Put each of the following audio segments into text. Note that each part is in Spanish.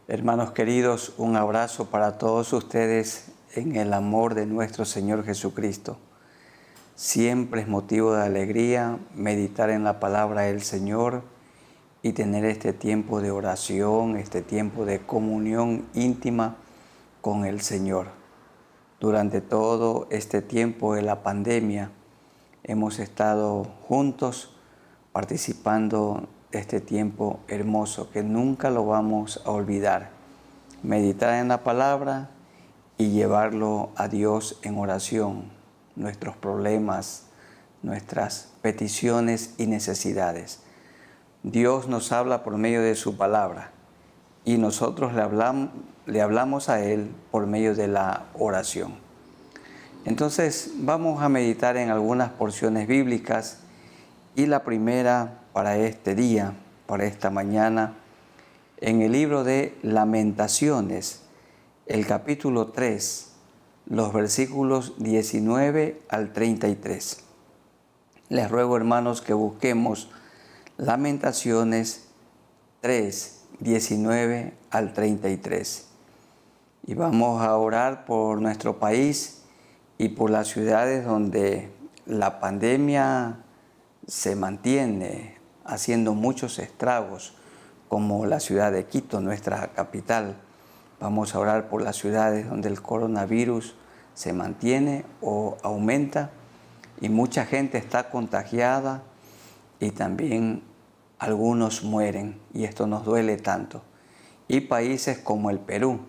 Hermanos queridos, un abrazo para todos ustedes en el amor de nuestro Señor Jesucristo. Siempre es motivo de alegría meditar en la palabra del Señor y tener este tiempo de oración, este tiempo de comunión íntima con el Señor. Durante todo este tiempo de la pandemia hemos estado juntos participando de este tiempo hermoso que nunca lo vamos a olvidar. Meditar en la palabra y llevarlo a Dios en oración, nuestros problemas, nuestras peticiones y necesidades. Dios nos habla por medio de su palabra y nosotros le hablamos a Él por medio de la oración. Entonces vamos a meditar en algunas porciones bíblicas y la primera para este día, para esta mañana, en el libro de Lamentaciones, el capítulo 3, los versículos 19 al 33. Les ruego, hermanos, que busquemos Lamentaciones 3, 19 al 33. Y vamos a orar por nuestro país y por las ciudades donde la pandemia se mantiene haciendo muchos estragos, como la ciudad de Quito, nuestra capital. Vamos a orar por las ciudades donde el coronavirus se mantiene o aumenta y mucha gente está contagiada y también algunos mueren, y esto nos duele tanto. Y países como el Perú,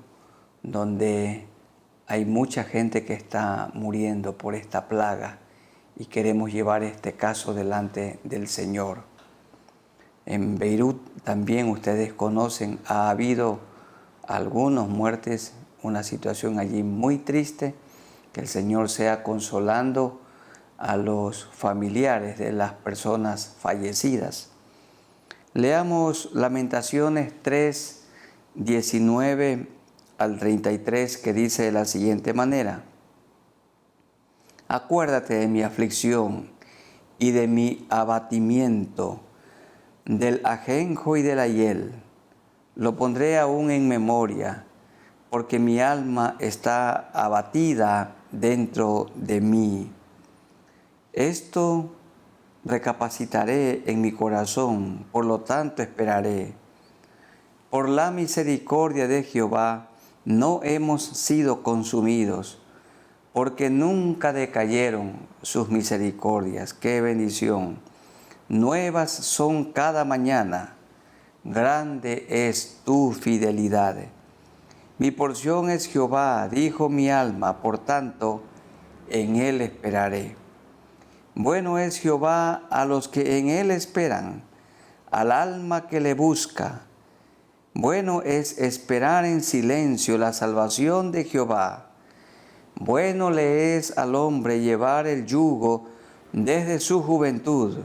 donde hay mucha gente que está muriendo por esta plaga y queremos llevar este caso delante del Señor. En Beirut también ustedes conocen, ha habido algunas muertes, una situación allí muy triste, que el Señor sea consolando a los familiares de las personas fallecidas. Leamos Lamentaciones 3, 19 al 33, que dice de la siguiente manera: Acuérdate de mi aflicción y de mi abatimiento, del ajenjo y de la hiel. Lo pondré aún en memoria, porque mi alma está abatida dentro de mí. Esto recapacitaré en mi corazón, por lo tanto esperaré. Por la misericordia de Jehová no hemos sido consumidos, porque nunca decayeron sus misericordias. ¡Qué bendición! Nuevas son cada mañana, grande es tu fidelidad. Mi porción es Jehová, dijo mi alma, por tanto, en él esperaré. Bueno es Jehová a los que en él esperan, al alma que le busca. Bueno es esperar en silencio la salvación de Jehová. Bueno le es al hombre llevar el yugo desde su juventud,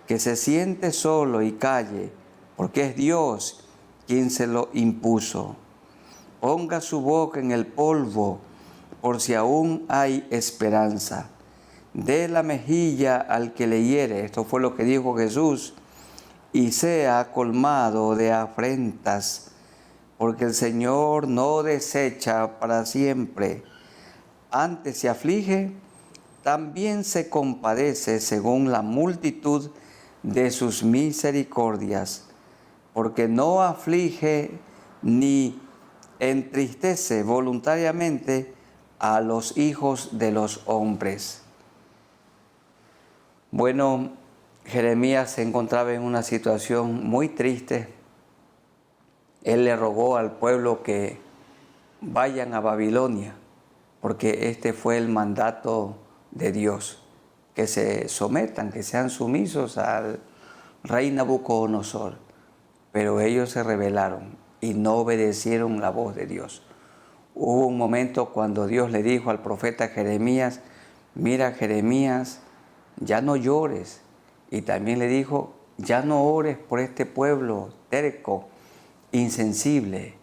que se siente solo y calle, porque es Dios quien se lo impuso. Ponga su boca en el polvo, por si aún hay esperanza. Dé la mejilla al que le hiere, esto fue lo que dijo Jesús, y sea colmado de afrentas, porque el Señor no desecha para siempre. Antes se aflige, también se compadece según la multitud de sus misericordias, porque no aflige ni entristece voluntariamente a los hijos de los hombres. Bueno, Jeremías se encontraba en una situación muy triste. Él le rogó al pueblo que vayan a Babilonia, porque este fue el mandato de Dios, que se sometan, que sean sumisos al rey Nabucodonosor. Pero ellos se rebelaron y no obedecieron la voz de Dios. Hubo un momento cuando Dios le dijo al profeta Jeremías: mira, Jeremías, ya no llores. Y también le dijo: ya no ores por este pueblo terco, insensible.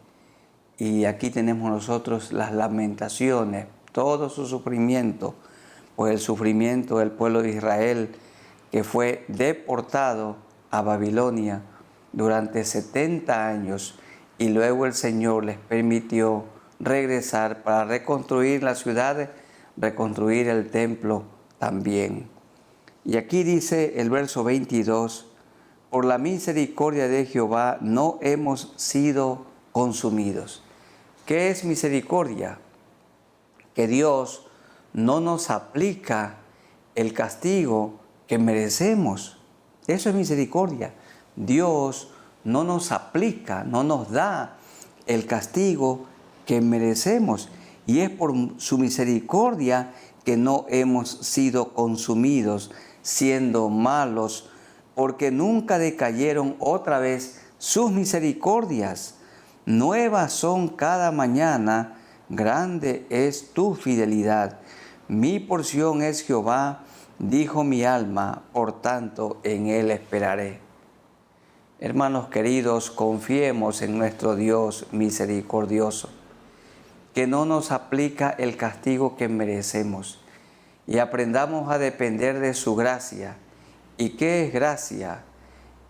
Y aquí tenemos nosotros las lamentaciones, todo su sufrimiento, pues el sufrimiento del pueblo de Israel, que fue deportado a Babilonia durante 70 años y luego el Señor les permitió regresar para reconstruir la ciudad, reconstruir el templo también. Y aquí dice el verso 22, por la misericordia de Jehová no hemos sido consumidos. ¿Qué es misericordia? Que Dios no nos aplica el castigo que merecemos. Eso es misericordia. Dios no nos aplica, no nos da el castigo que merecemos. Y es por su misericordia que no hemos sido consumidos, siendo malos, porque nunca decayeron otra vez sus misericordias. Nuevas son cada mañana, grande es tu fidelidad. Mi porción es Jehová, dijo mi alma, por tanto en él esperaré. Hermanos queridos, confiemos en nuestro Dios misericordioso, que no nos aplica el castigo que merecemos, y aprendamos a depender de su gracia. ¿Y qué es gracia?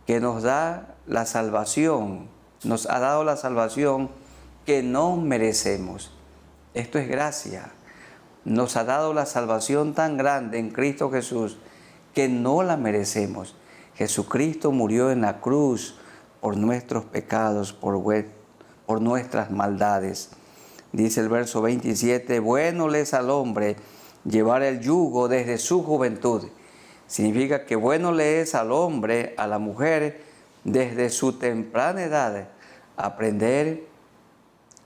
Que nos da la salvación, nos ha dado la salvación que no merecemos. Esto es gracia. Nos ha dado la salvación tan grande en Cristo Jesús que no la merecemos. Jesucristo murió en la cruz por nuestros pecados, por nuestras maldades. Dice el verso 27, bueno le es al hombre llevar el yugo desde su juventud. Significa que bueno le es al hombre, a la mujer, desde su temprana edad, aprender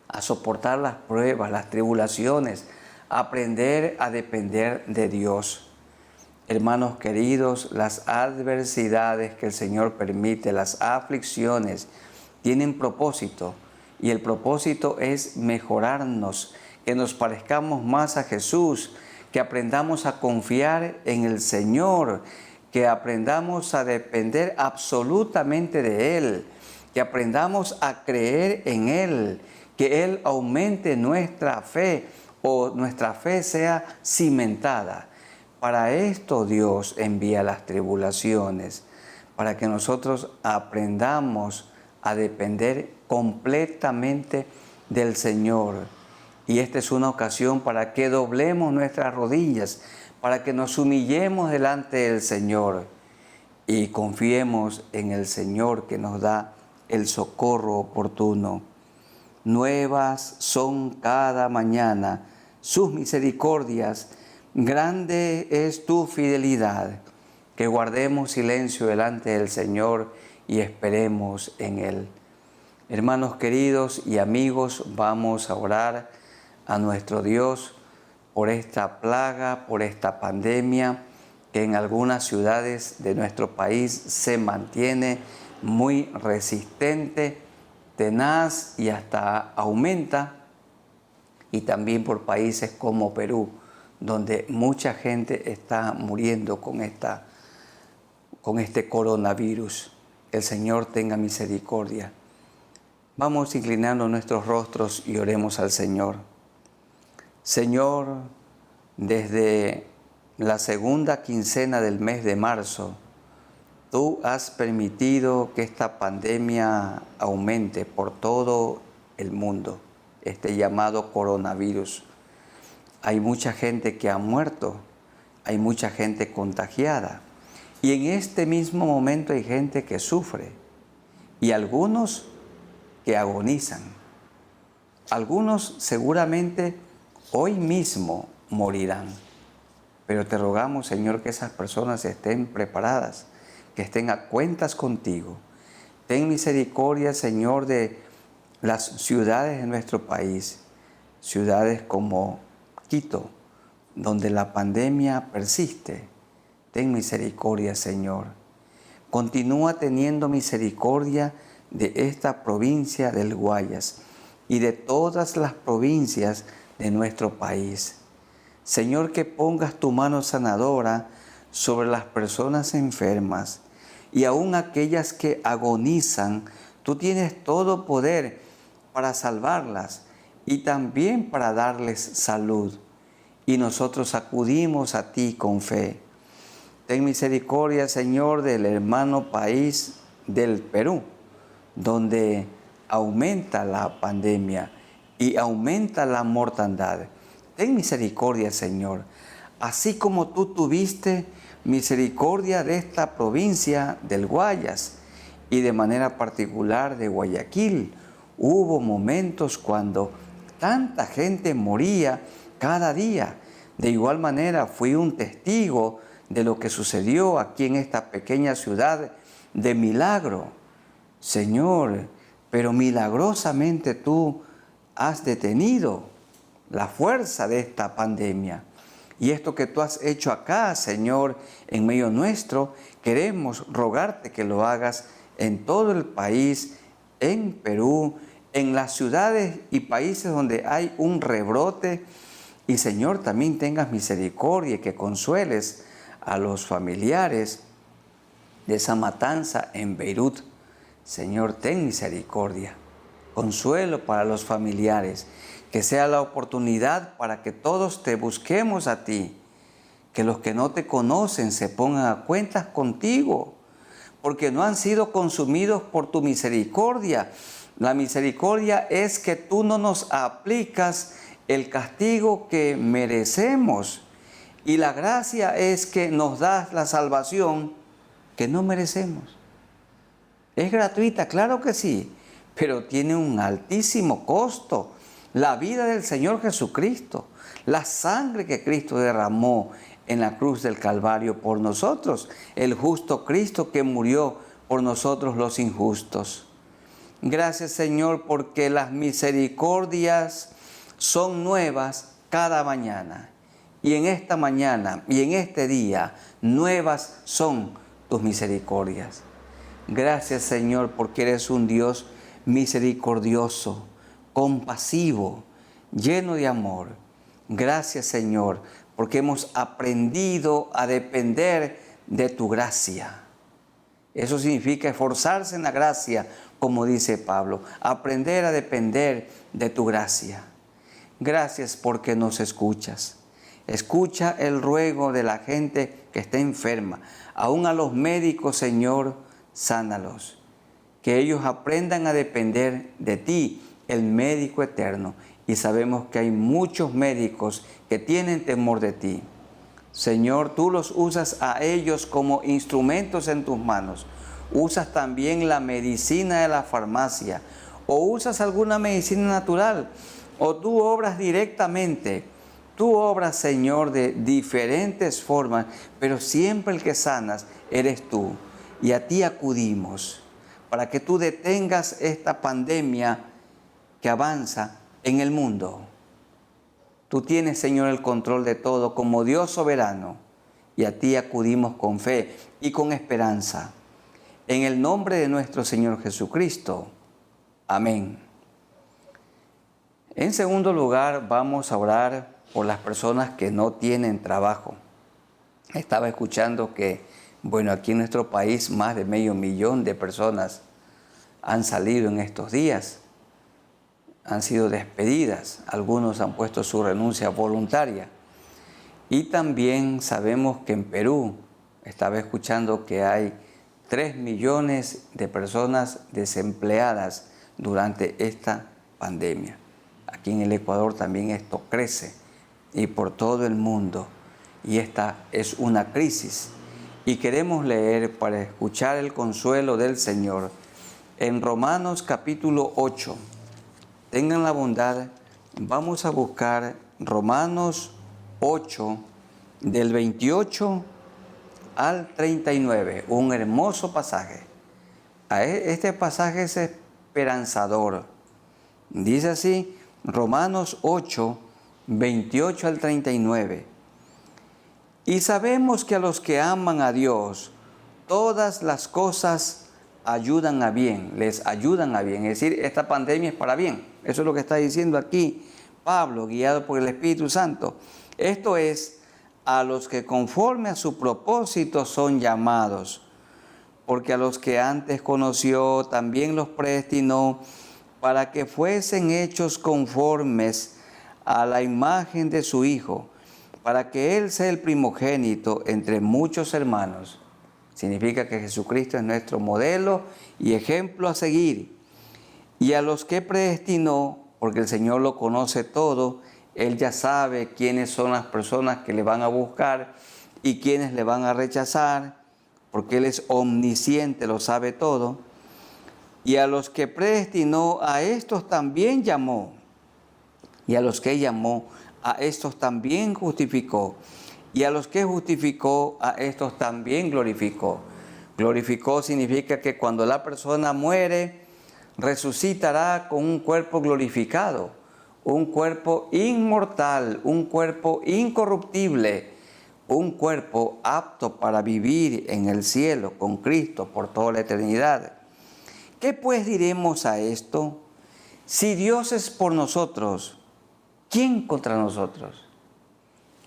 a soportar las pruebas, las tribulaciones, aprender a depender de Dios. Hermanos queridos, las adversidades que el Señor permite, las aflicciones, tienen propósito, y el propósito es mejorarnos, que nos parezcamos más a Jesús, que aprendamos a confiar en el Señor, que aprendamos a depender absolutamente de Él, que aprendamos a creer en Él, que Él aumente nuestra fe o nuestra fe sea cimentada. Para esto Dios envía las tribulaciones, para que nosotros aprendamos a depender completamente del Señor. Y esta es una ocasión para que doblemos nuestras rodillas, para que nos humillemos delante del Señor y confiemos en el Señor que nos da el socorro oportuno. Nuevas son cada mañana sus misericordias, grande es tu fidelidad. Que guardemos silencio delante del Señor y esperemos en Él. Hermanos queridos y amigos, vamos a orar a nuestro Dios por esta plaga, por esta pandemia que en algunas ciudades de nuestro país se mantiene muy resistente, tenaz y hasta aumenta, y también por países como Perú, donde mucha gente está muriendo con este coronavirus. El Señor tenga misericordia. Vamos inclinando nuestros rostros y oremos al Señor. Señor, desde la segunda quincena del mes de marzo, tú has permitido que esta pandemia aumente por todo el mundo, este llamado coronavirus. Hay mucha gente que ha muerto, hay mucha gente contagiada, y en este mismo momento hay gente que sufre, y algunos que agonizan. Algunos seguramente hoy mismo morirán, pero te rogamos, Señor, que esas personas estén preparadas, que estén a cuentas contigo. Ten misericordia, Señor, de las ciudades de nuestro país, ciudades como Quito, donde la pandemia persiste. Ten misericordia, Señor. Continúa teniendo misericordia de esta provincia del Guayas y de todas las provincias de nuestro país. Señor, que pongas tu mano sanadora sobre las personas enfermas y aún aquellas que agonizan. Tú tienes todo poder para salvarlas y también para darles salud. Y nosotros acudimos a ti con fe. Ten misericordia, Señor, del hermano país del Perú, donde aumenta la pandemia y aumenta la mortandad. Ten misericordia, Señor. Así como tú tuviste misericordia de esta provincia del Guayas y de manera particular de Guayaquil, hubo momentos cuando tanta gente moría cada día. De igual manera fui un testigo de lo que sucedió aquí en esta pequeña ciudad de Milagro. Señor, pero milagrosamente tú has detenido la fuerza de esta pandemia. Y esto que tú has hecho acá, Señor, en medio nuestro, queremos rogarte que lo hagas en todo el país, en Perú, en las ciudades y países donde hay un rebrote. Y Señor, también tengas misericordia y que consueles a los familiares de esa matanza en Beirut. Señor, ten misericordia. Consuelo para los familiares. Que sea la oportunidad para que todos te busquemos a ti. Que los que no te conocen se pongan a cuentas contigo. Porque no han sido consumidos por tu misericordia. La misericordia es que tú no nos aplicas el castigo que merecemos. Y la gracia es que nos das la salvación que no merecemos. Es gratuita, claro que sí, pero tiene un altísimo costo. La vida del Señor Jesucristo, la sangre que Cristo derramó en la cruz del Calvario por nosotros, el justo Cristo que murió por nosotros los injustos. Gracias, Señor, porque las misericordias son nuevas cada mañana. Y en esta mañana y en este día, nuevas son tus misericordias. Gracias, Señor, porque eres un Dios misericordioso, compasivo, lleno de amor. Gracias, Señor, porque hemos aprendido a depender de tu gracia. Eso significa esforzarse en la gracia, como dice Pablo, aprender a depender de tu gracia. Gracias porque nos escuchas. Escucha el ruego de la gente que está enferma. Aún a los médicos, Señor, sánalos. Que ellos aprendan a depender de ti, el médico eterno. Y sabemos que hay muchos médicos que tienen temor de ti. Señor, tú los usas a ellos como instrumentos en tus manos. Usas también la medicina de la farmacia. O usas alguna medicina natural. O tú obras directamente. Tú obras, Señor, de diferentes formas, pero siempre el que sanas eres tú. Y a ti acudimos para que tú detengas esta pandemia que avanza en el mundo. Tú tienes, Señor, el control de todo como Dios soberano. Y a ti acudimos con fe y con esperanza. En el nombre de nuestro Señor Jesucristo. Amén. En segundo lugar, vamos a orar por las personas que no tienen trabajo. Estaba escuchando que, aquí en nuestro país más de 500,000 de personas han salido en estos días, han sido despedidas, algunos han puesto su renuncia voluntaria. Y también sabemos que en Perú, estaba escuchando que hay 3 millones de personas desempleadas durante esta pandemia. Aquí en el Ecuador también esto crece. Y por todo el mundo. Y esta es una crisis. Y queremos leer para escuchar el consuelo del Señor en Romanos capítulo 8. Tengan la bondad, vamos a buscar Romanos 8 del 28 al 39. Un hermoso pasaje. Este pasaje es esperanzador. Dice así, Romanos 8, 28 al 39. Y sabemos que a los que aman a Dios, todas las cosas ayudan a bien, les ayudan a bien. Es decir, esta pandemia es para bien. Eso es lo que está diciendo aquí Pablo, guiado por el Espíritu Santo. Esto es, a los que conforme a su propósito son llamados. Porque a los que antes conoció, también los predestinó para que fuesen hechos conformes a la imagen de su Hijo, para que Él sea el primogénito entre muchos hermanos. Significa que Jesucristo es nuestro modelo y ejemplo a seguir. Y a los que predestinó, porque el Señor lo conoce todo, Él ya sabe quiénes son las personas que le van a buscar y quiénes le van a rechazar, porque Él es omnisciente, lo sabe todo. Y a los que predestinó, a estos también llamó. Y a los que llamó, a estos también justificó. Y a los que justificó, a estos también glorificó. Glorificó significa que cuando la persona muere, resucitará con un cuerpo glorificado, un cuerpo inmortal, un cuerpo incorruptible, un cuerpo apto para vivir en el cielo con Cristo por toda la eternidad. ¿Qué pues diremos a esto? Si Dios es por nosotros, ¿quién contra nosotros?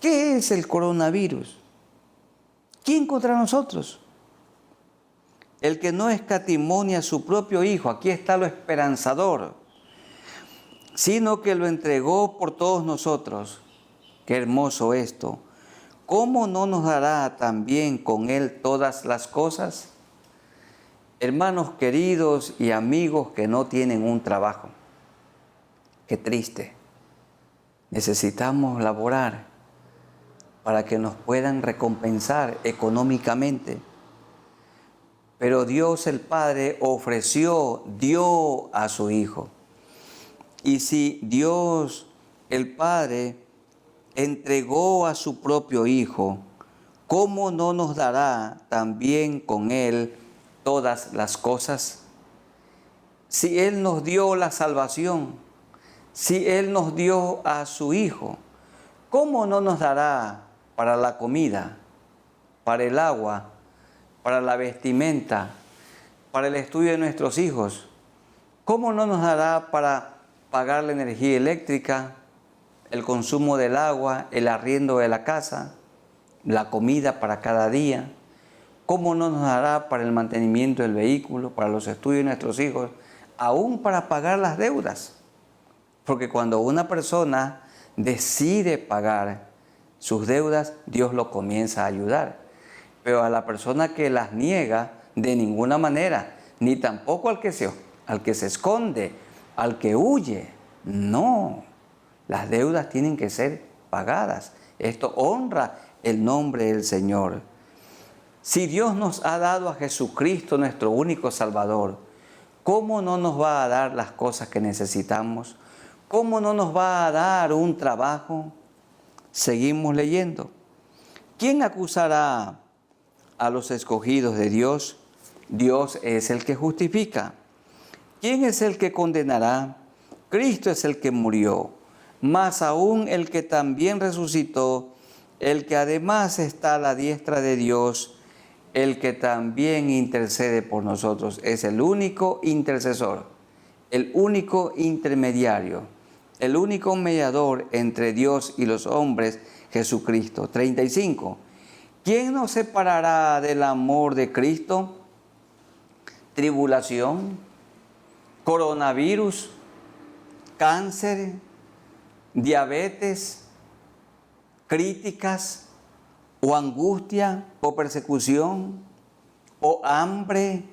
¿Qué es el coronavirus? ¿Quién contra nosotros? El que no escatimó a su propio Hijo, aquí está lo esperanzador, sino que lo entregó por todos nosotros. Qué hermoso esto. ¿Cómo no nos dará también con Él todas las cosas? Hermanos queridos y amigos que no tienen un trabajo, qué triste. Necesitamos laborar para que nos puedan recompensar económicamente. Pero Dios el Padre dio a su Hijo. Y si Dios el Padre entregó a su propio Hijo, ¿cómo no nos dará también con Él todas las cosas? Si Él nos dio la salvación, si Él nos dio a su Hijo, ¿cómo no nos dará para la comida, para el agua, para la vestimenta, para el estudio de nuestros hijos? ¿Cómo no nos dará para pagar la energía eléctrica, el consumo del agua, el arriendo de la casa, la comida para cada día? ¿Cómo no nos dará para el mantenimiento del vehículo, para los estudios de nuestros hijos, aún para pagar las deudas? Porque cuando una persona decide pagar sus deudas, Dios lo comienza a ayudar. Pero a la persona que las niega, de ninguna manera, ni tampoco al que se esconde, al que huye. No, las deudas tienen que ser pagadas. Esto honra el nombre del Señor. Si Dios nos ha dado a Jesucristo, nuestro único Salvador, ¿cómo no nos va a dar las cosas que necesitamos? ¿Cómo no nos va a dar un trabajo? Seguimos leyendo. ¿Quién acusará a los escogidos de Dios? Dios es el que justifica. ¿Quién es el que condenará? Cristo es el que murió, más aún el que también resucitó, el que además está a la diestra de Dios, el que también intercede por nosotros. Es el único intercesor, el único intermediario, el único mediador entre Dios y los hombres, Jesucristo. 35. ¿Quién nos separará del amor de Cristo? Tribulación, coronavirus, cáncer, diabetes, críticas, o angustia, o persecución, o hambre,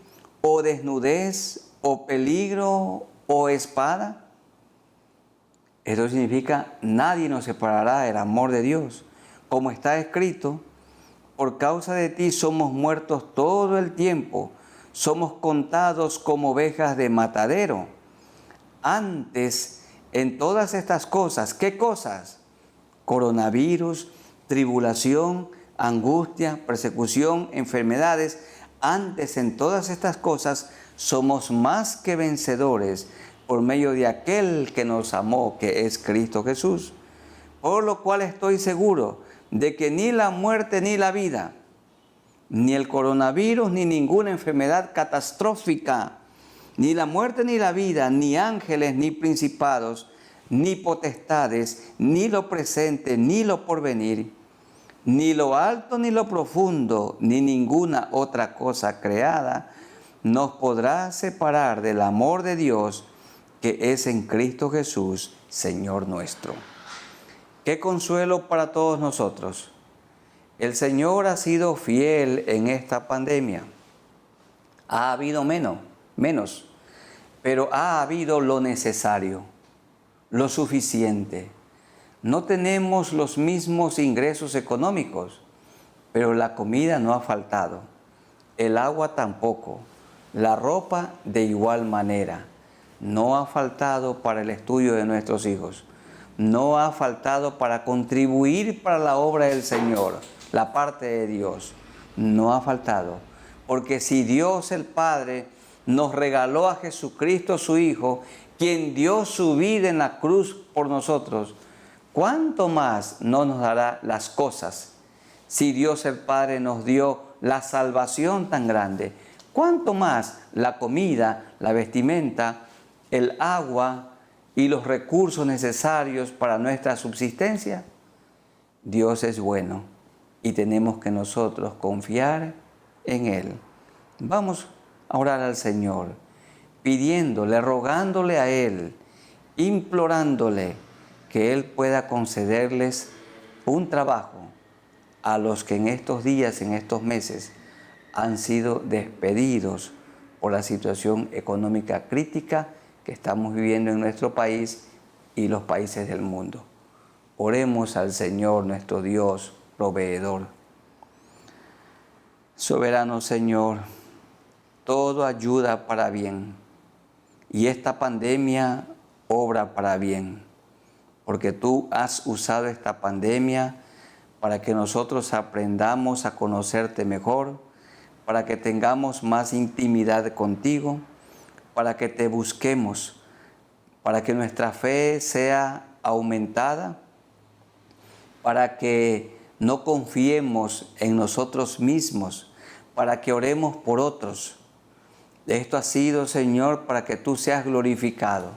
o desnudez, o peligro, o espada. Esto significa, nadie nos separará del amor de Dios. Como está escrito, por causa de ti somos muertos todo el tiempo, somos contados como ovejas de matadero. Antes, en todas estas cosas, ¿qué cosas? Coronavirus, tribulación, angustia, persecución, enfermedades. Antes, en todas estas cosas, somos más que vencedores por medio de aquel que nos amó, que es Cristo Jesús. Por lo cual estoy seguro de que ni la muerte ni la vida, ni el coronavirus, ni ninguna enfermedad catastrófica, ni la muerte ni la vida, ni ángeles, ni principados, ni potestades, ni lo presente, ni lo porvenir, ni lo alto, ni lo profundo, ni ninguna otra cosa creada, nos podrá separar del amor de Dios que es en Cristo Jesús, Señor nuestro. Qué consuelo para todos nosotros. El Señor ha sido fiel en esta pandemia. Ha habido menos. pero ha habido lo necesario, lo suficiente. No tenemos los mismos ingresos económicos, pero la comida no ha faltado, el agua tampoco, la ropa de igual manera. No ha faltado para el estudio de nuestros hijos, no ha faltado para contribuir para la obra del Señor, la parte de Dios. No ha faltado, porque si Dios el Padre nos regaló a Jesucristo su Hijo, quien dio su vida en la cruz por nosotros, ¿cuánto más no nos dará las cosas? Si Dios el Padre nos dio la salvación tan grande, ¿cuánto más la comida, la vestimenta, el agua y los recursos necesarios para nuestra subsistencia? Dios es bueno y tenemos que nosotros confiar en Él. Vamos a orar al Señor, pidiéndole, rogándole a Él, implorándole que Él pueda concederles un trabajo a los que en estos días, en estos meses, han sido despedidos por la situación económica crítica que estamos viviendo en nuestro país y los países del mundo. Oremos al Señor, nuestro Dios, proveedor. Soberano Señor, todo ayuda para bien y esta pandemia obra para bien, porque tú has usado esta pandemia para que nosotros aprendamos a conocerte mejor, para que tengamos más intimidad contigo, para que te busquemos, para que nuestra fe sea aumentada, para que no confiemos en nosotros mismos, para que oremos por otros. Esto ha sido, Señor, para que tú seas glorificado.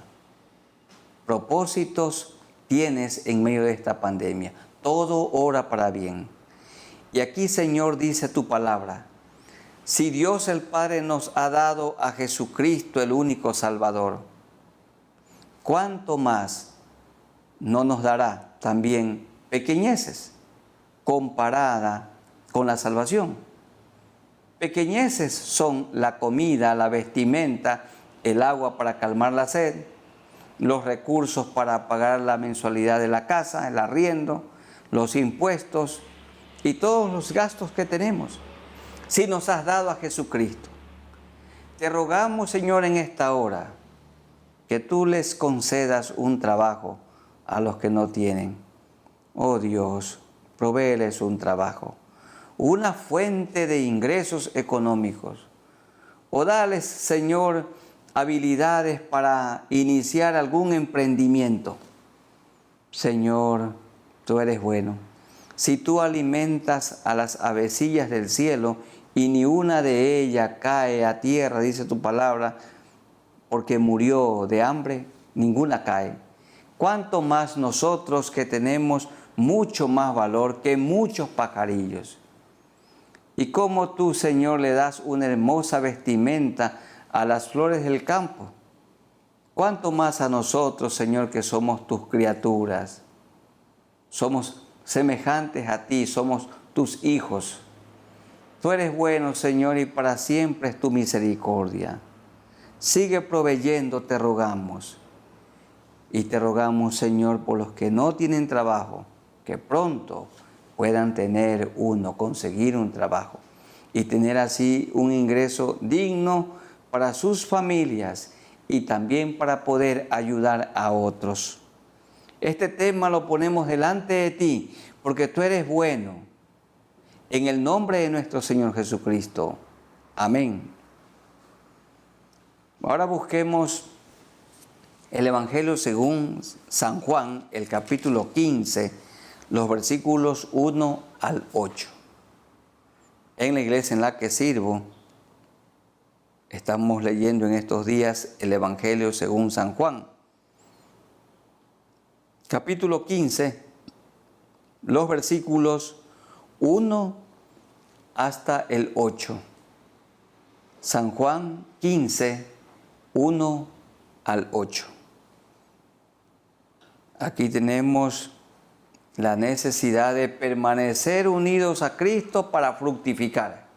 Propósitos tienes en medio de esta pandemia. Todo obra para bien. Y aquí, Señor, dice tu palabra: si Dios el Padre nos ha dado a Jesucristo, el único Salvador, ¿cuánto más no nos dará también pequeñeces comparada con la salvación? Pequeñeces son la comida, la vestimenta, el agua para calmar la sed, los recursos para pagar la mensualidad de la casa, el arriendo, los impuestos y todos los gastos que tenemos. Si nos has dado a Jesucristo, te rogamos, Señor, en esta hora, que tú les concedas un trabajo a los que no tienen. Oh Dios, provéeles un trabajo, una fuente de ingresos económicos. O dales, Señor, habilidades para iniciar algún emprendimiento. Señor, tú eres bueno. Si tú alimentas a las avecillas del cielo y ni una de ellas cae a tierra, dice tu palabra, porque murió de hambre, ninguna cae. ¿Cuánto más nosotros que tenemos mucho más valor que muchos pajarillos? Y cómo tú, Señor, le das una hermosa vestimenta a las flores del campo. ¿Cuánto más a nosotros, Señor, que somos tus criaturas? Somos semejantes a ti, somos tus hijos. Tú eres bueno, Señor, y para siempre es tu misericordia. Sigue proveyendo, te rogamos. Y te rogamos, Señor, por los que no tienen trabajo, que pronto puedan tener uno, conseguir un trabajo y tener así un ingreso digno para sus familias y también para poder ayudar a otros. Este tema lo ponemos delante de ti porque tú eres bueno. En el nombre de nuestro Señor Jesucristo. Amén. Ahora busquemos el Evangelio según San Juan, el capítulo 15, los versículos 1 al 8. En la iglesia en la que sirvo, estamos leyendo en estos días el Evangelio según San Juan. Capítulo 15, los versículos 1 hasta el 8. San Juan 15, 1 al 8. Aquí tenemos la necesidad de permanecer unidos a Cristo para fructificar.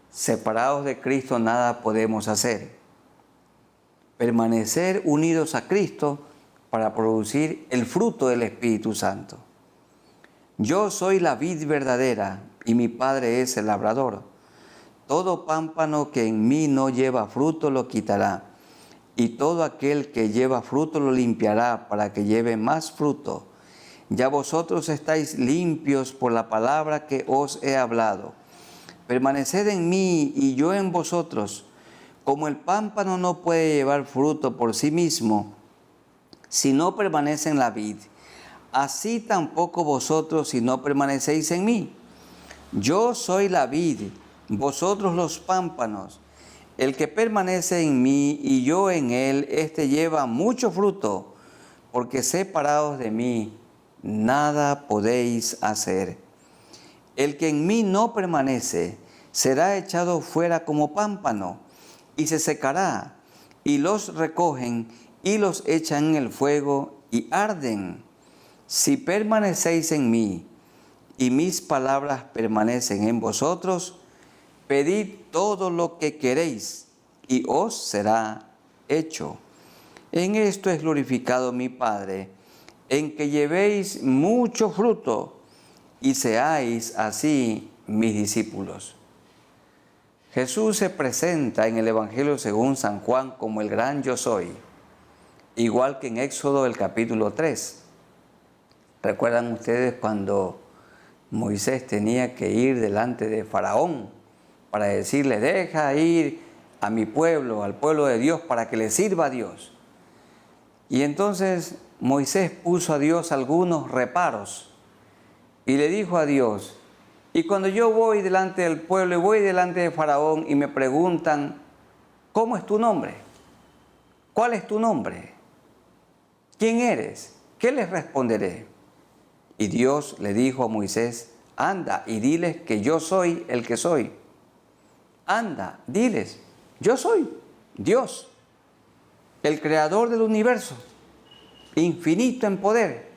Separados de Cristo nada podemos hacer. permanecer unidos a Cristo para producir el fruto del Espíritu Santo. Yo soy la vid verdadera y mi Padre es el labrador. Todo pámpano que en mí no lleva fruto lo quitará, y todo aquel que lleva fruto lo limpiará para que lleve más fruto. Ya vosotros estáis limpios por la palabra que os he hablado. Permaneced en mí y yo en vosotros. Como el pámpano no puede llevar fruto por sí mismo, si no permanece en la vid, así tampoco vosotros si no permanecéis en mí. Yo soy la vid, vosotros los pámpanos. El que permanece en mí y yo en él, éste lleva mucho fruto, porque separados de mí, nada podéis hacer. El que en mí no permanece, será echado fuera como pámpano, y se secará, y los recogen, y los echan en el fuego, y arden. Si permanecéis en mí, y mis palabras permanecen en vosotros, pedid todo lo que queréis, y os será hecho. En esto es glorificado mi Padre, en que llevéis mucho fruto, y seáis así mis discípulos. Jesús se presenta en el Evangelio según San Juan como el gran yo soy, igual que en Éxodo el capítulo 3. ¿Recuerdan ustedes cuando Moisés tenía que ir delante de Faraón para decirle, deja ir a mi pueblo, al pueblo de Dios, para que le sirva a Dios? Y entonces Moisés puso a Dios algunos reparos y le dijo a Dios, y cuando yo voy delante del pueblo y voy delante de Faraón y me preguntan, ¿cómo es tu nombre? ¿Cuál es tu nombre? ¿Quién eres? ¿Qué les responderé? Y Dios le dijo a Moisés, anda y diles que yo soy el que soy. Anda, diles, yo soy Dios, el creador del universo, infinito en poder.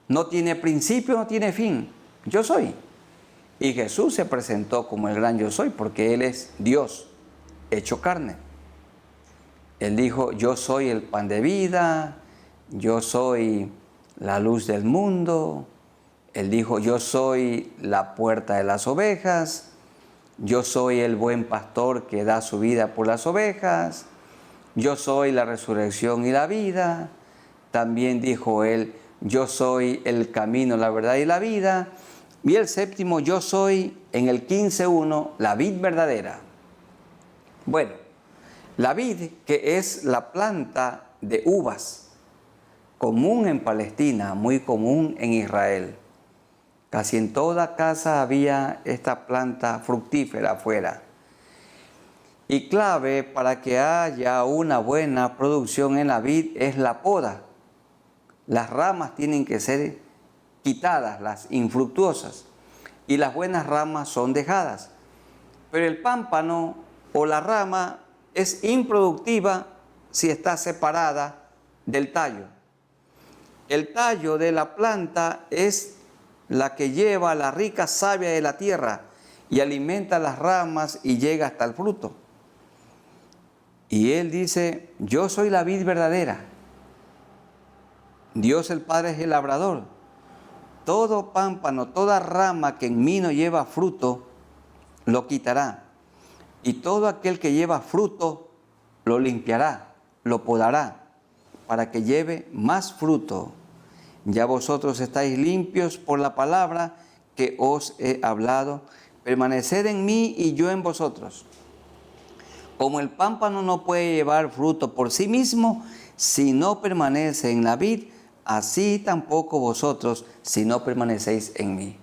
No tiene principio, no tiene fin. Yo soy. Y Jesús se presentó como el gran yo soy porque Él es Dios hecho carne. Él dijo, yo soy el pan de vida, yo soy la luz del mundo. Él dijo, yo soy la puerta de las ovejas, yo soy el buen pastor que da su vida por las ovejas, yo soy la resurrección y la vida. También dijo Él, yo soy el camino, la verdad y la vida. Y el séptimo, yo soy, en el 15:1, la vid verdadera. Bueno, la vid, que es la planta de uvas, común en Palestina, muy común en Israel. Casi en toda casa había esta planta fructífera afuera. Y clave para que haya una buena producción en la vid es la poda. Las ramas tienen que ser quitadas, las infructuosas, y las buenas ramas son dejadas. Pero el pámpano o la rama es improductiva si está separada del tallo. El tallo de la planta es la que lleva la rica savia de la tierra y alimenta las ramas y llega hasta el fruto. Y Él dice, yo soy la vid verdadera. Dios el Padre es el labrador. Todo pámpano, toda rama que en mí no lleva fruto, lo quitará. Y todo aquel que lleva fruto, lo limpiará, lo podará, para que lleve más fruto. Ya vosotros estáis limpios por la palabra que os he hablado. Permaneced en mí y yo en vosotros. Como el pámpano no puede llevar fruto por sí mismo, si no permanece en la vid, así tampoco vosotros si no permanecéis en mí.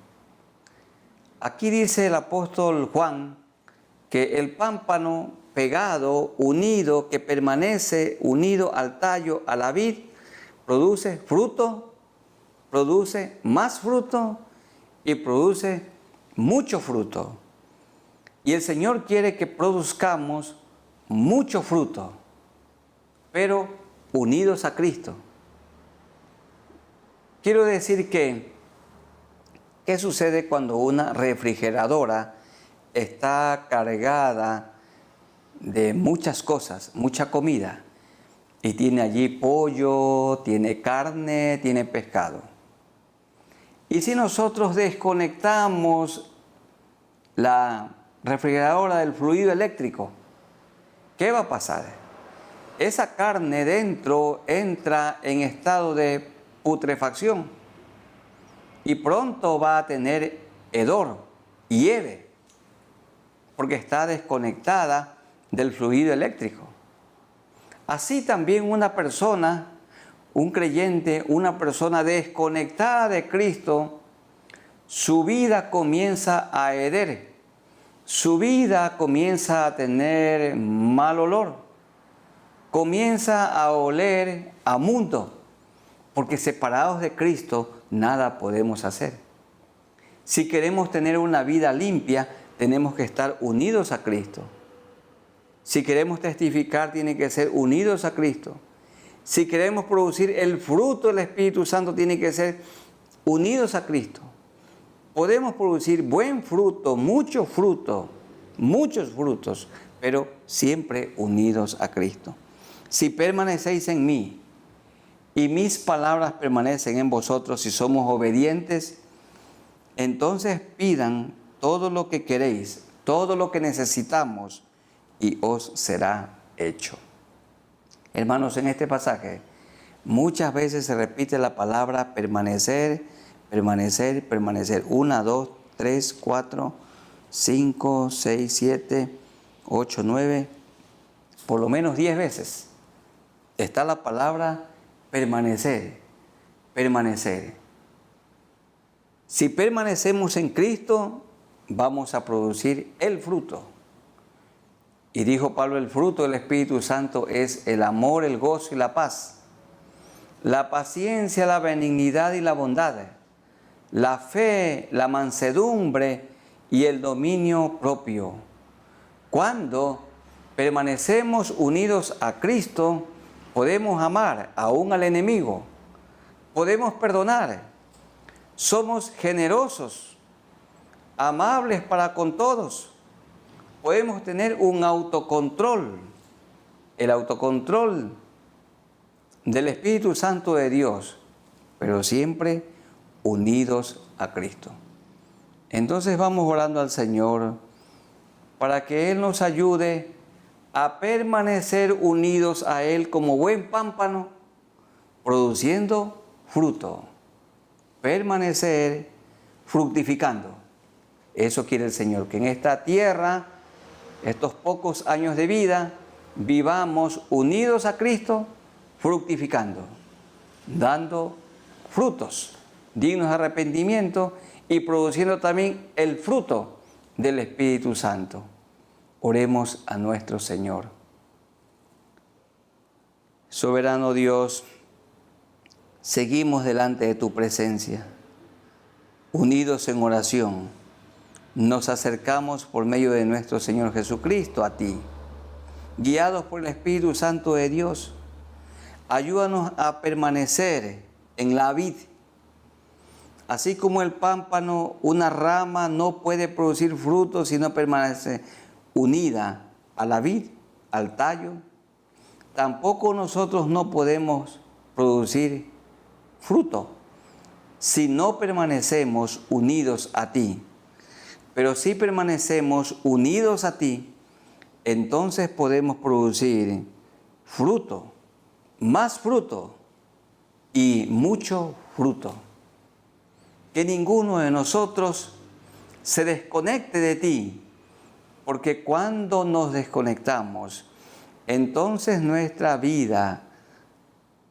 Aquí dice el apóstol Juan que el pámpano pegado, unido, que permanece unido al tallo, a la vid, produce fruto, produce más fruto y produce mucho fruto. Y el Señor quiere que produzcamos mucho fruto, pero unidos a Cristo. Quiero decir que, ¿qué sucede cuando una refrigeradora está cargada de muchas cosas, mucha comida? y tiene allí pollo, tiene carne, tiene pescado. Y si nosotros desconectamos la refrigeradora del fluido eléctrico, ¿qué va a pasar? Esa carne dentro entra en estado de putrefacción y pronto va a tener hedor, hiede, porque está desconectada del fluido eléctrico. Así también una persona, un creyente, una persona desconectada de Cristo, su vida comienza a heder, su vida comienza a tener mal olor, comienza a oler a mundo, porque separados de Cristo nada podemos hacer. Si queremos tener una vida limpia, tenemos que estar unidos a Cristo. Si queremos testificar, tiene que ser unidos a Cristo. Si queremos producir el fruto del Espíritu Santo, tiene que ser unidos a Cristo. Podemos producir buen fruto, muchos frutos, pero siempre unidos a Cristo. Si permanecéis en mí y mis palabras permanecen en vosotros, si somos obedientes, entonces pidan todo lo que queréis, todo lo que necesitamos, y os será hecho. Hermanos, en este pasaje muchas veces se repite la palabra permanecer, permanecer, permanecer. 1, 2, 3, 4, 5, 6, 7, 8, 9, por lo menos 10 veces está la palabra permanecer, permanecer. Si permanecemos en Cristo, vamos a producir el fruto. Y dijo Pablo, el fruto del Espíritu Santo es el amor, el gozo y la paz, la paciencia, la benignidad y la bondad, la fe, la mansedumbre y el dominio propio. Cuando permanecemos unidos a Cristo, podemos amar aún al enemigo, podemos perdonar, somos generosos, amables para con todos. Podemos tener un autocontrol, el autocontrol del Espíritu Santo de Dios, pero siempre unidos a Cristo. Entonces vamos orando al Señor para que Él nos ayude a permanecer unidos a Él como buen pámpano, produciendo fruto, permanecer fructificando. Eso quiere el Señor, que en esta tierra, estos pocos años de vida, vivamos unidos a Cristo, fructificando, dando frutos dignos de arrepentimiento y produciendo también el fruto del Espíritu Santo. Oremos a nuestro Señor. Soberano Dios, seguimos delante de tu presencia, unidos en oración. Nos acercamos por medio de nuestro Señor Jesucristo a ti, guiados por el Espíritu Santo de Dios. Ayúdanos a permanecer en la vid. Así como el pámpano, una rama no puede producir frutos si no permanece unida a la vid, al tallo. Tampoco nosotros no podemos producir fruto si no permanecemos unidos a ti. Pero si permanecemos unidos a ti, entonces podemos producir fruto, más fruto y mucho fruto. Que ninguno de nosotros se desconecte de ti, porque cuando nos desconectamos, entonces nuestra vida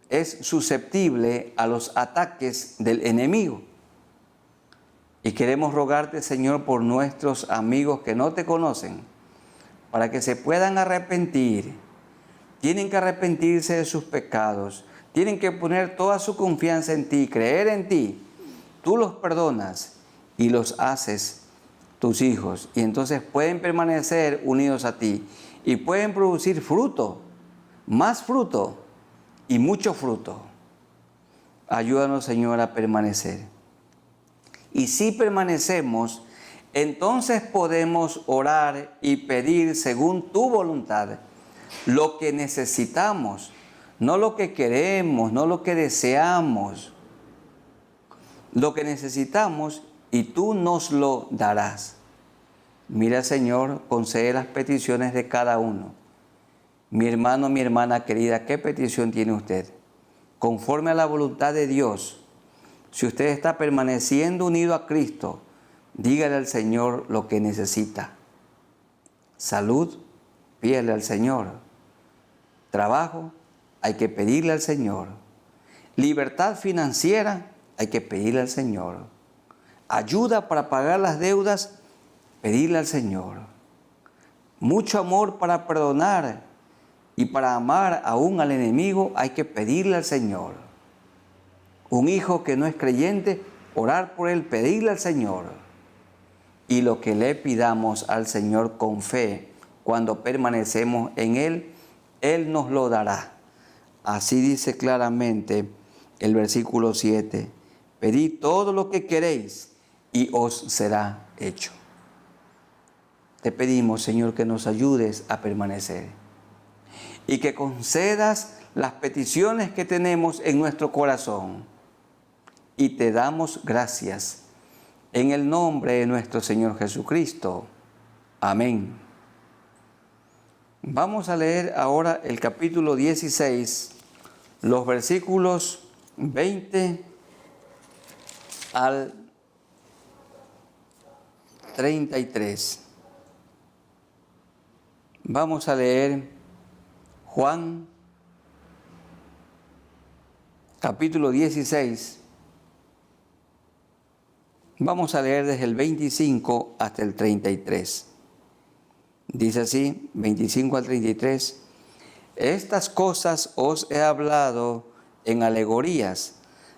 es susceptible a los ataques del enemigo. Y queremos rogarte, Señor, por nuestros amigos que no te conocen, para que se puedan arrepentir. Tienen que arrepentirse de sus pecados, tienen que poner toda su confianza en ti, creer en ti. Tú los perdonas y los haces tus hijos, y entonces pueden permanecer unidos a ti y pueden producir fruto, más fruto y mucho fruto. Ayúdanos, Señor, a permanecer. Y si permanecemos, entonces podemos orar y pedir según tu voluntad lo que necesitamos, no lo que queremos, no lo que deseamos, lo que necesitamos, y tú nos lo darás. Mira, Señor, concede las peticiones de cada uno. Mi hermano, mi hermana querida, ¿qué petición tiene usted? Conforme a la voluntad de Dios, si usted está permaneciendo unido a Cristo, dígale al Señor lo que necesita. Salud, pídele al Señor. Trabajo, hay que pedirle al Señor. Libertad financiera, hay que pedirle al Señor. Ayuda para pagar las deudas, pedirle al Señor. Mucho amor para perdonar y para amar aún al enemigo, hay que pedirle al Señor. Un hijo que no es creyente, orar por él, pedirle al Señor. Y lo que le pidamos al Señor con fe, cuando permanecemos en Él, Él nos lo dará. Así dice claramente el versículo 7. Pedid todo lo que queréis y os será hecho. Te pedimos, Señor, que nos ayudes a permanecer y que concedas las peticiones que tenemos en nuestro corazón. Y te damos gracias en el nombre de nuestro Señor Jesucristo. Amén. Vamos a leer ahora el capítulo 16, los versículos 20 al 33. Vamos a leer Juan, capítulo 16. Vamos a leer desde el 25 hasta el 33. Dice así, 25 al 33. Estas cosas os he hablado en alegorías.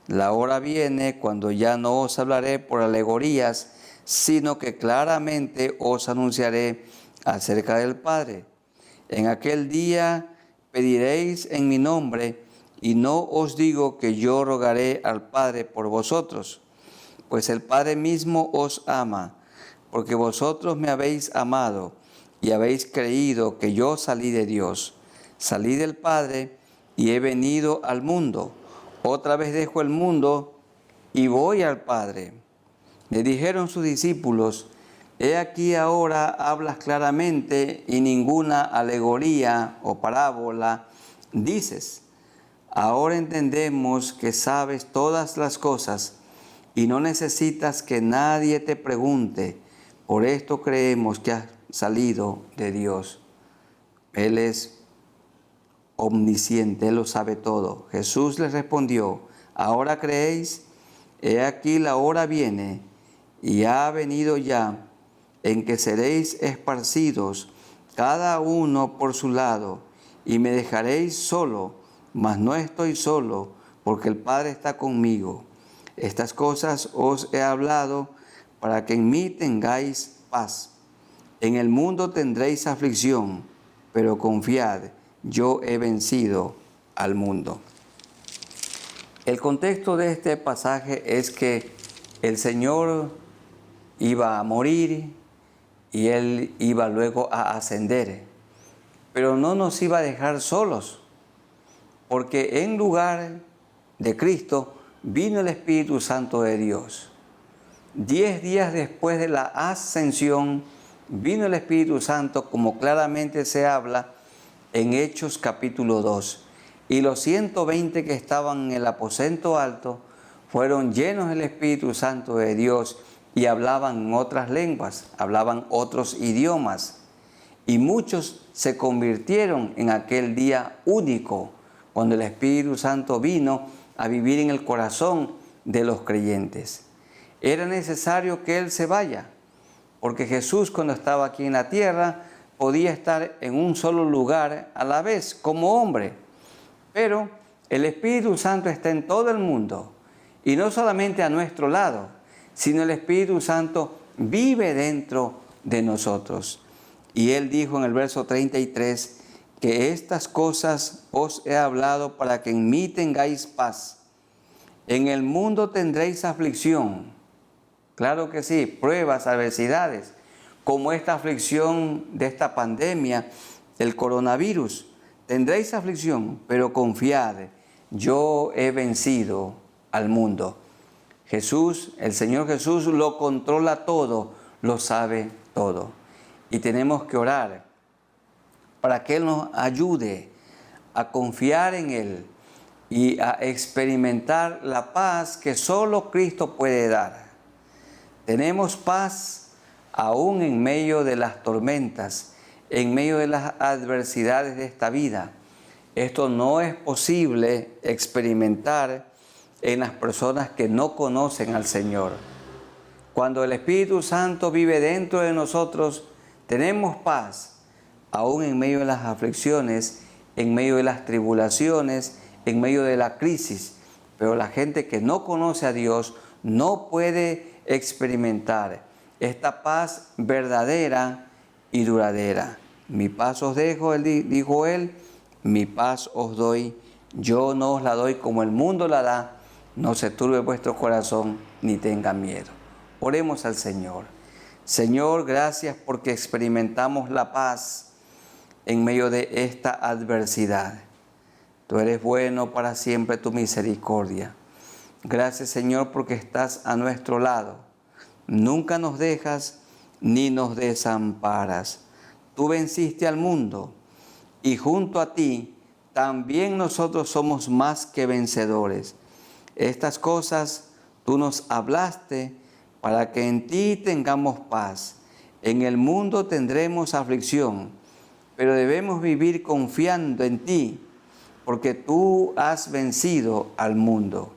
La hora viene cuando ya no os hablaré por alegorías, sino que claramente os anunciaré acerca del Padre. En aquel día pediréis en mi nombre, y no os digo que yo rogaré al Padre por vosotros, pues el Padre mismo os ama, porque vosotros me habéis amado y habéis creído que yo salí de Dios. Salí del Padre y he venido al mundo. Otra vez dejo el mundo y voy al Padre. Le dijeron sus discípulos: he aquí ahora hablas claramente y ninguna alegoría o parábola dices. Ahora entendemos que sabes todas las cosas y no necesitas que nadie te pregunte. Por esto creemos que has salido de Dios. Él es omnisciente, Él lo sabe todo. Jesús les respondió: ¿ahora creéis? He aquí la hora viene, y ha venido ya, en que seréis esparcidos, cada uno por su lado, y me dejaréis solo, mas no estoy solo, porque el Padre está conmigo. Estas cosas os he hablado para que en mí tengáis paz. En el mundo tendréis aflicción, pero confiad, yo he vencido al mundo. El contexto de este pasaje es que el Señor iba a morir y Él iba luego a ascender, pero no nos iba a dejar solos, porque en lugar de Cristo vino el Espíritu Santo de Dios. 10 días después de la ascensión, vino el Espíritu Santo, como claramente se habla en Hechos capítulo 2. Y los 120 que estaban en el aposento alto fueron llenos del Espíritu Santo de Dios y hablaban en otras lenguas, hablaban otros idiomas. Y muchos se convirtieron en aquel día único, cuando el Espíritu Santo vino a vivir en el corazón de los creyentes. Era necesario que Él se vaya, porque Jesús, cuando estaba aquí en la tierra, podía estar en un solo lugar a la vez como hombre. Pero el Espíritu Santo está en todo el mundo, y no solamente a nuestro lado, sino el Espíritu Santo vive dentro de nosotros. Y Él dijo en el verso 33, que estas cosas os he hablado para que en mí tengáis paz. En el mundo tendréis aflicción. Claro que sí, pruebas, adversidades, como esta aflicción de esta pandemia, el coronavirus. tendréis aflicción, pero confiad, yo he vencido al mundo. Jesús, el Señor Jesús lo controla todo, lo sabe todo. Y tenemos que orar para que Él nos ayude a confiar en Él y a experimentar la paz que solo Cristo puede dar. Tenemos paz aún en medio de las tormentas, en medio de las adversidades de esta vida. Esto no es posible experimentar en las personas que no conocen al Señor. Cuando el Espíritu Santo vive dentro de nosotros, tenemos paz, aún en medio de las aflicciones, en medio de las tribulaciones, en medio de la crisis. Pero la gente que no conoce a Dios no puede experimentar esta paz verdadera y duradera. Mi paz os dejo, dijo Él, mi paz os doy. Yo no os la doy como el mundo la da. No se turbe vuestro corazón ni tenga miedo. Oremos al Señor. Señor, gracias porque experimentamos la paz en medio de esta adversidad. Tú eres bueno, para siempre tu misericordia. Gracias, Señor, porque estás a nuestro lado. Nunca nos dejas ni nos desamparas. Tú venciste al mundo y junto a ti también nosotros somos más que vencedores. Estas cosas tú nos hablaste para que en ti tengamos paz. En el mundo tendremos aflicción, pero debemos vivir confiando en ti, porque tú has vencido al mundo.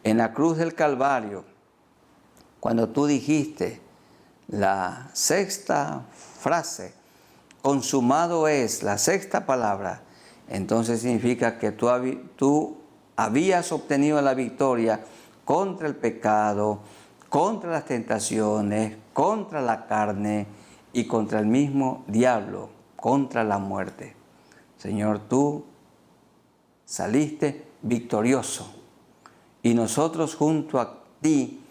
En la cruz del Calvario, cuando tú dijiste la sexta frase, consumado es, la sexta palabra, entonces significa que tú habías obtenido la victoria contra el pecado, contra las tentaciones, contra la carne y contra el mismo diablo, contra la muerte. Señor, tú saliste victorioso y nosotros junto a ti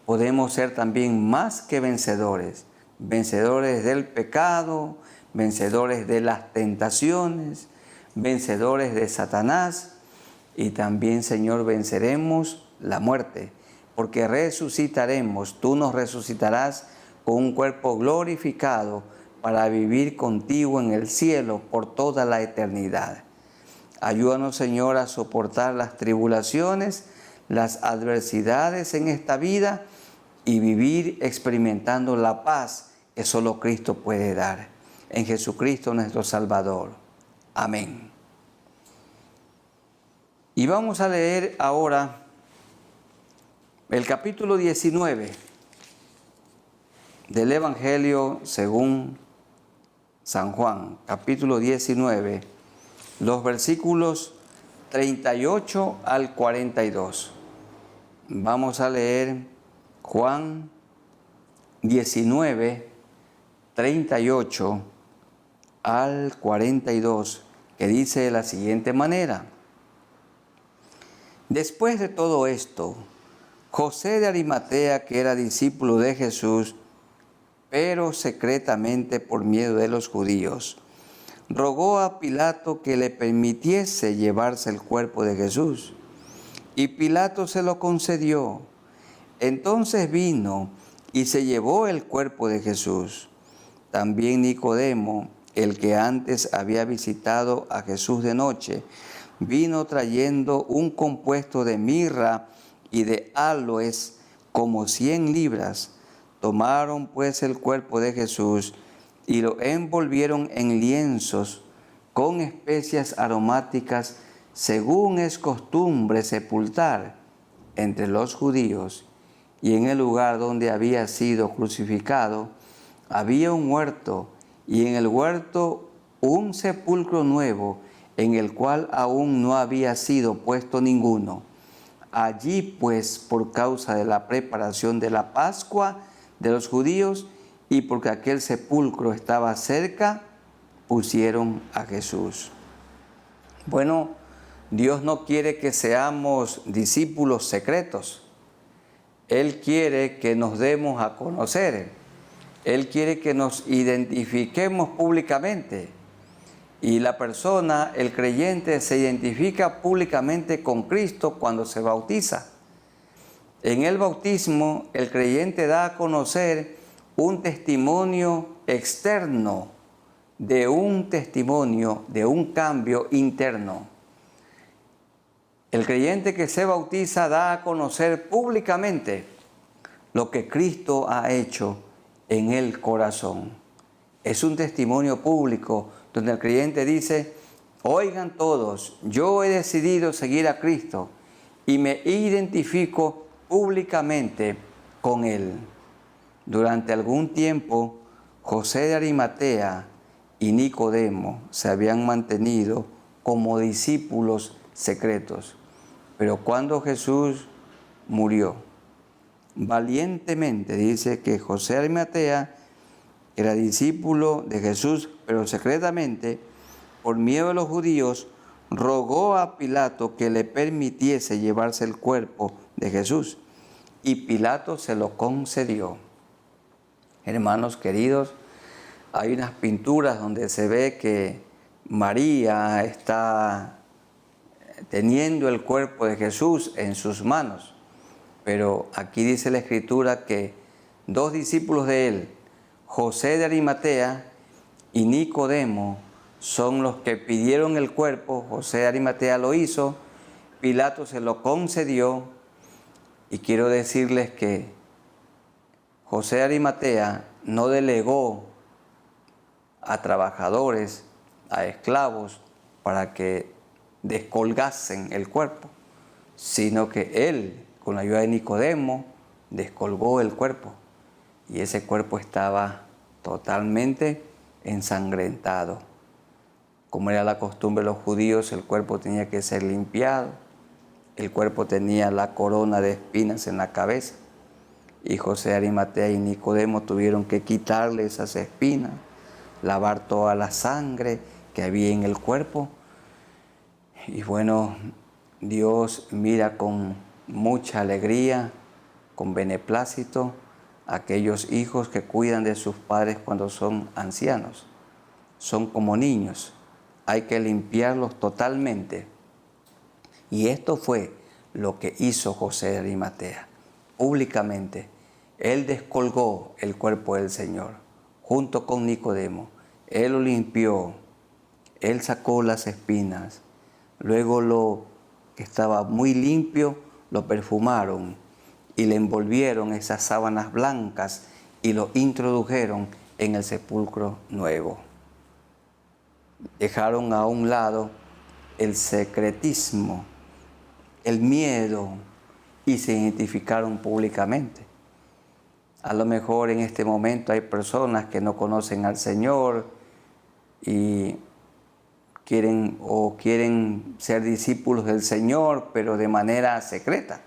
podemos ser también más que vencedores, vencedores del pecado, vencedores de las tentaciones, vencedores de Satanás y también, Señor, venceremos la muerte, porque resucitaremos, tú nos resucitarás con un cuerpo glorificado para vivir contigo en el cielo por toda la eternidad. Ayúdanos, Señor, a soportar las tribulaciones, las adversidades en esta vida y vivir experimentando la paz que solo Cristo puede dar. En Jesucristo nuestro Salvador. Amén. Y vamos a leer ahora el capítulo 19 del Evangelio según San Juan, capítulo 19, los versículos 38 al 42. Vamos a leer Juan 19, 38 al 42, que dice de la siguiente manera. Después de todo esto, José de Arimatea, que era discípulo de Jesús, pero secretamente por miedo de los judíos, rogó a Pilato que le permitiese llevarse el cuerpo de Jesús. Y Pilato se lo concedió. Entonces vino y se llevó el cuerpo de Jesús. También Nicodemo, el que antes había visitado a Jesús de noche, vino trayendo un compuesto de mirra y de áloes como 100 libras. Tomaron pues el cuerpo de Jesús y lo envolvieron en lienzos con especias aromáticas, según es costumbre sepultar entre los judíos. Y en el lugar donde había sido crucificado había un huerto, y en el huerto un sepulcro nuevo, en el cual aún no había sido puesto ninguno. Allí pues, por causa de la preparación de la Pascua de los judíos, y porque aquel sepulcro estaba cerca, pusieron a Jesús. Bueno, Dios no quiere que seamos discípulos secretos. Él quiere que nos demos a conocer. Él quiere que nos identifiquemos públicamente. Y la persona, el creyente, se identifica públicamente con Cristo cuando se bautiza. En el bautismo, el creyente da a conocer un testimonio externo de un testimonio, de un cambio interno. El creyente que se bautiza da a conocer públicamente lo que Cristo ha hecho en el corazón. Es un testimonio público donde el creyente dice: oigan todos, yo he decidido seguir a Cristo y me identifico públicamente con Él. Durante algún tiempo, José de Arimatea y Nicodemo se habían mantenido como discípulos secretos. Pero cuando Jesús murió, valientemente dice que José de Arimatea era discípulo de Jesús, pero secretamente, por miedo a los judíos, rogó a Pilato que le permitiese llevarse el cuerpo de Jesús. Y Pilato se lo concedió. Hermanos queridos, hay unas pinturas donde se ve que María está teniendo el cuerpo de Jesús en sus manos. Pero aquí dice la Escritura que dos discípulos de él, José de Arimatea y Nicodemo, son los que pidieron el cuerpo. José de Arimatea lo hizo, Pilato se lo concedió, y quiero decirles que José de Arimatea no delegó a trabajadores, a esclavos, para que descolgasen el cuerpo, sino que él, con la ayuda de Nicodemo, descolgó el cuerpo. Y ese cuerpo estaba totalmente ensangrentado. Como era la costumbre de los judíos, el cuerpo tenía que ser limpiado. El cuerpo tenía la corona de espinas en la cabeza. Y José de Arimatea y Nicodemo tuvieron que quitarle esas espinas, lavar toda la sangre que había en el cuerpo. Y bueno, Dios mira con mucha alegría, con beneplácito, a aquellos hijos que cuidan de sus padres cuando son ancianos. Son como niños, hay que limpiarlos totalmente. Y esto fue lo que hizo José de Arimatea. Públicamente, él descolgó el cuerpo del Señor, junto con Nicodemo. Él lo limpió, él sacó las espinas, luego lo que estaba muy limpio, lo perfumaron y le envolvieron esas sábanas blancas y lo introdujeron en el sepulcro nuevo. Dejaron a un lado el secretismo, el miedo, y se identificaron públicamente. A lo mejor en este momento hay personas que no conocen al Señor y quieren ser discípulos del Señor, pero de manera secreta.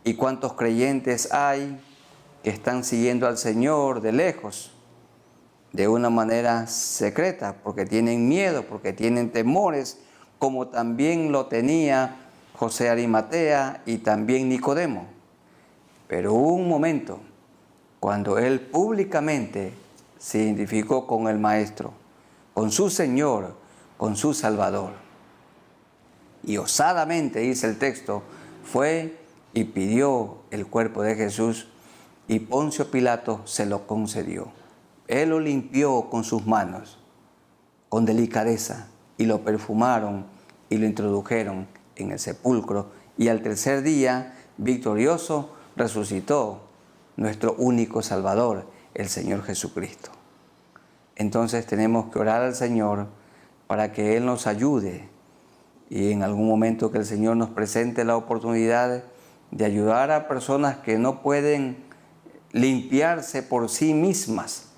¿Y cuántos creyentes hay que están siguiendo al Señor de lejos, de una manera secreta, porque tienen miedo, porque tienen temores, como también lo tenía José de Arimatea y también Nicodemo? Pero hubo un momento cuando él públicamente se identificó con el Maestro, con su Señor, con su Salvador. Y osadamente, dice el texto, fue y pidió el cuerpo de Jesús, y Poncio Pilato se lo concedió. Él lo limpió con sus manos, con delicadeza, y lo perfumaron y lo introdujeron en el sepulcro. Y al tercer día, victorioso, resucitó nuestro único Salvador, el Señor Jesucristo. Entonces tenemos que orar al Señor para que Él nos ayude, y en algún momento que el Señor nos presente la oportunidad de ayudar a personas que no pueden limpiarse por sí mismas.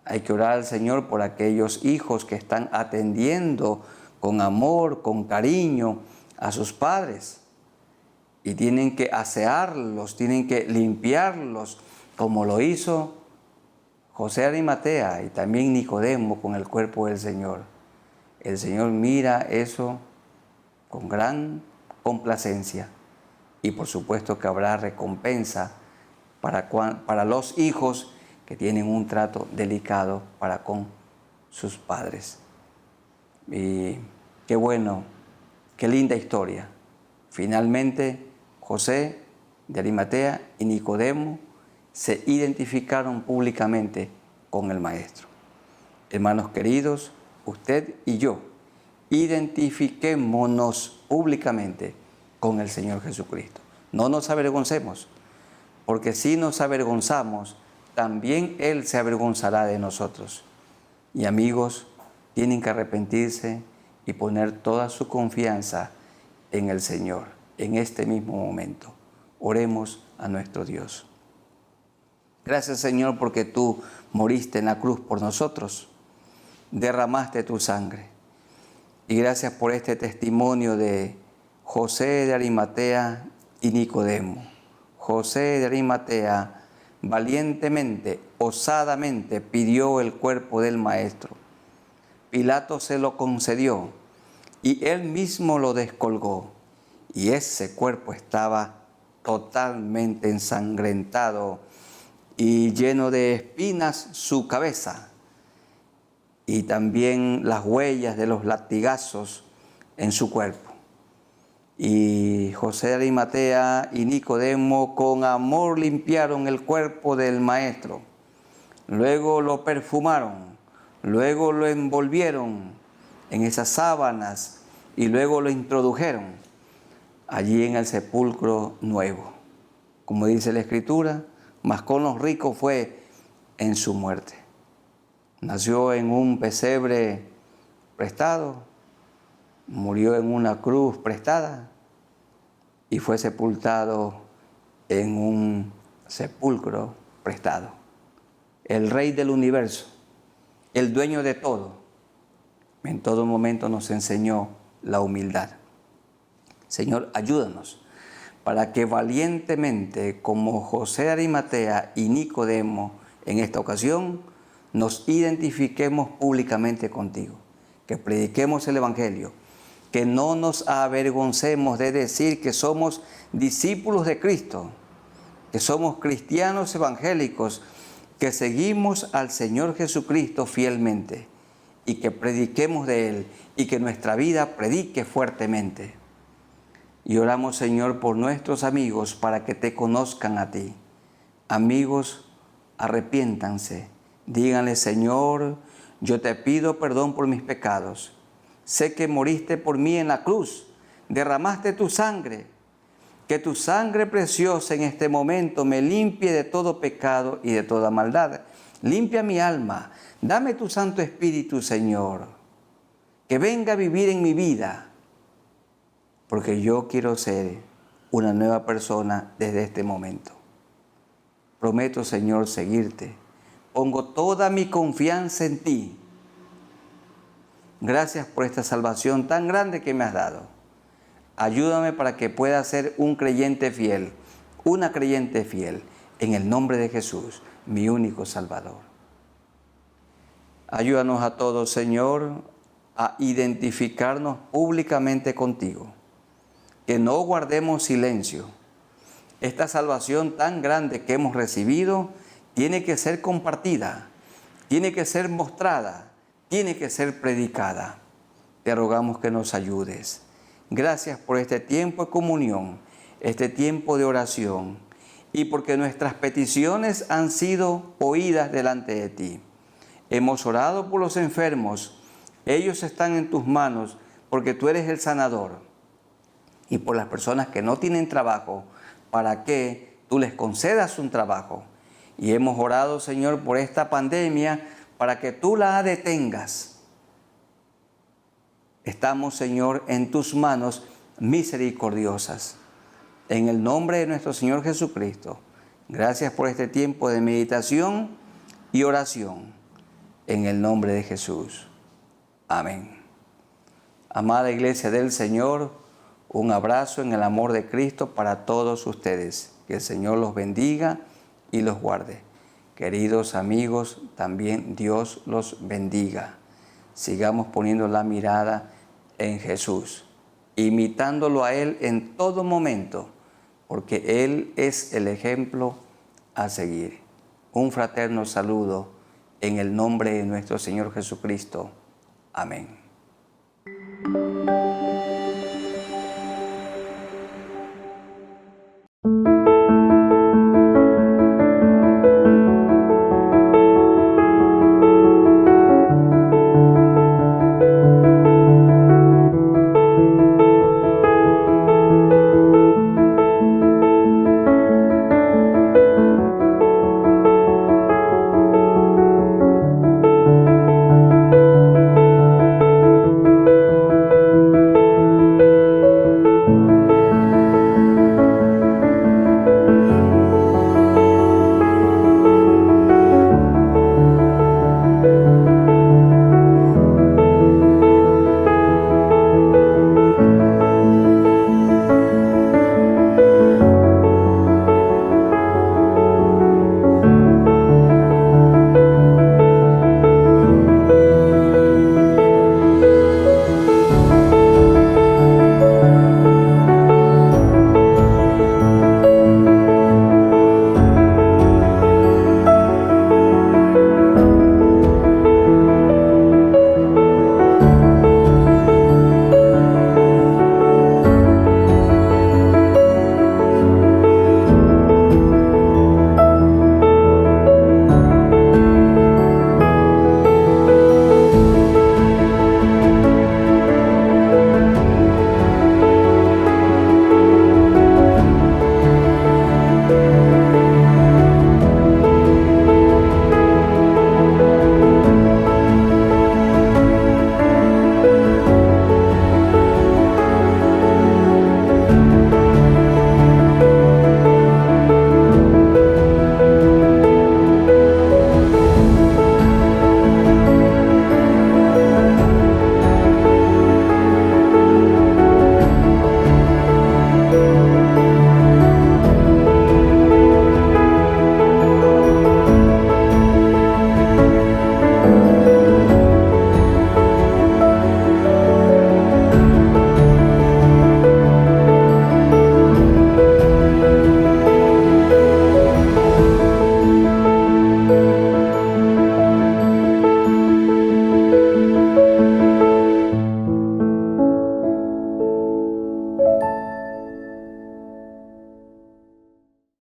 Hay que orar al Señor por aquellos hijos que están atendiendo con amor, con cariño a sus padres, y tienen que asearlos, tienen que limpiarlos, como lo hizo José de Arimatea y también Nicodemo con el cuerpo del Señor. El Señor mira eso con gran complacencia, y por supuesto que habrá recompensa para los hijos que tienen un trato delicado para con sus padres. Y qué bueno, qué linda historia. Finalmente, José de Arimatea y Nicodemo se identificaron públicamente con el Maestro. Hermanos queridos, usted y yo, identifiquémonos públicamente con el Señor Jesucristo. No nos avergoncemos, porque si nos avergonzamos, también Él se avergonzará de nosotros. Y amigos, tienen que arrepentirse y poner toda su confianza en el Señor, en este mismo momento. Oremos a nuestro Dios. Gracias, Señor, porque tú moriste en la cruz por nosotros, derramaste tu sangre. Y gracias por este testimonio de José de Arimatea y Nicodemo. José de Arimatea valientemente, osadamente pidió el cuerpo del Maestro. Pilato se lo concedió y él mismo lo descolgó. Y ese cuerpo estaba totalmente ensangrentado y lleno de espinas su cabeza, y también las huellas de los latigazos en su cuerpo. Y José de Arimatea y Nicodemo con amor limpiaron el cuerpo del Maestro. Luego lo perfumaron, luego lo envolvieron en esas sábanas y luego lo introdujeron allí en el sepulcro nuevo. Como dice la Escritura, mas con los ricos fue en su muerte. Nació en un pesebre prestado, murió en una cruz prestada y fue sepultado en un sepulcro prestado. El Rey del universo, el dueño de todo, en todo momento nos enseñó la humildad. Señor, ayúdanos para que valientemente, como José de Arimatea y Nicodemo en esta ocasión, nos identifiquemos públicamente contigo, que prediquemos el Evangelio, que no nos avergoncemos de decir que somos discípulos de Cristo, que somos cristianos evangélicos, que seguimos al Señor Jesucristo fielmente y que prediquemos de Él y que nuestra vida predique fuertemente. Y oramos, Señor, por nuestros amigos para que te conozcan a ti. Amigos, arrepiéntanse. Díganle, Señor, yo te pido perdón por mis pecados. Sé que moriste por mí en la cruz, derramaste tu sangre. Que tu sangre preciosa en este momento me limpie de todo pecado y de toda maldad. Limpia mi alma. Dame tu Santo Espíritu, Señor, que venga a vivir en mi vida, porque yo quiero ser una nueva persona desde este momento. Prometo, Señor, seguirte. Pongo toda mi confianza en ti. Gracias por esta salvación tan grande que me has dado. Ayúdame para que pueda ser un creyente fiel, una creyente fiel, en el nombre de Jesús, mi único Salvador. Ayúdanos a todos, Señor, a identificarnos públicamente contigo. Que no guardemos silencio. Esta salvación tan grande que hemos recibido tiene que ser compartida, tiene que ser mostrada, tiene que ser predicada. Te rogamos que nos ayudes. Gracias por este tiempo de comunión, este tiempo de oración, y porque nuestras peticiones han sido oídas delante de ti. Hemos orado por los enfermos, ellos están en tus manos porque tú eres el sanador. Y por las personas que no tienen trabajo, para que tú les concedas un trabajo. Y hemos orado, Señor, por esta pandemia, para que tú la detengas. Estamos, Señor, en tus manos misericordiosas. En el nombre de nuestro Señor Jesucristo, gracias por este tiempo de meditación y oración. En el nombre de Jesús. Amén. Amada Iglesia del Señor, un abrazo en el amor de Cristo para todos ustedes. Que el Señor los bendiga y los guarde. Queridos amigos, también Dios los bendiga. Sigamos poniendo la mirada en Jesús, imitándolo a Él en todo momento, porque Él es el ejemplo a seguir. Un fraterno saludo En el nombre de nuestro Señor Jesucristo. Amén.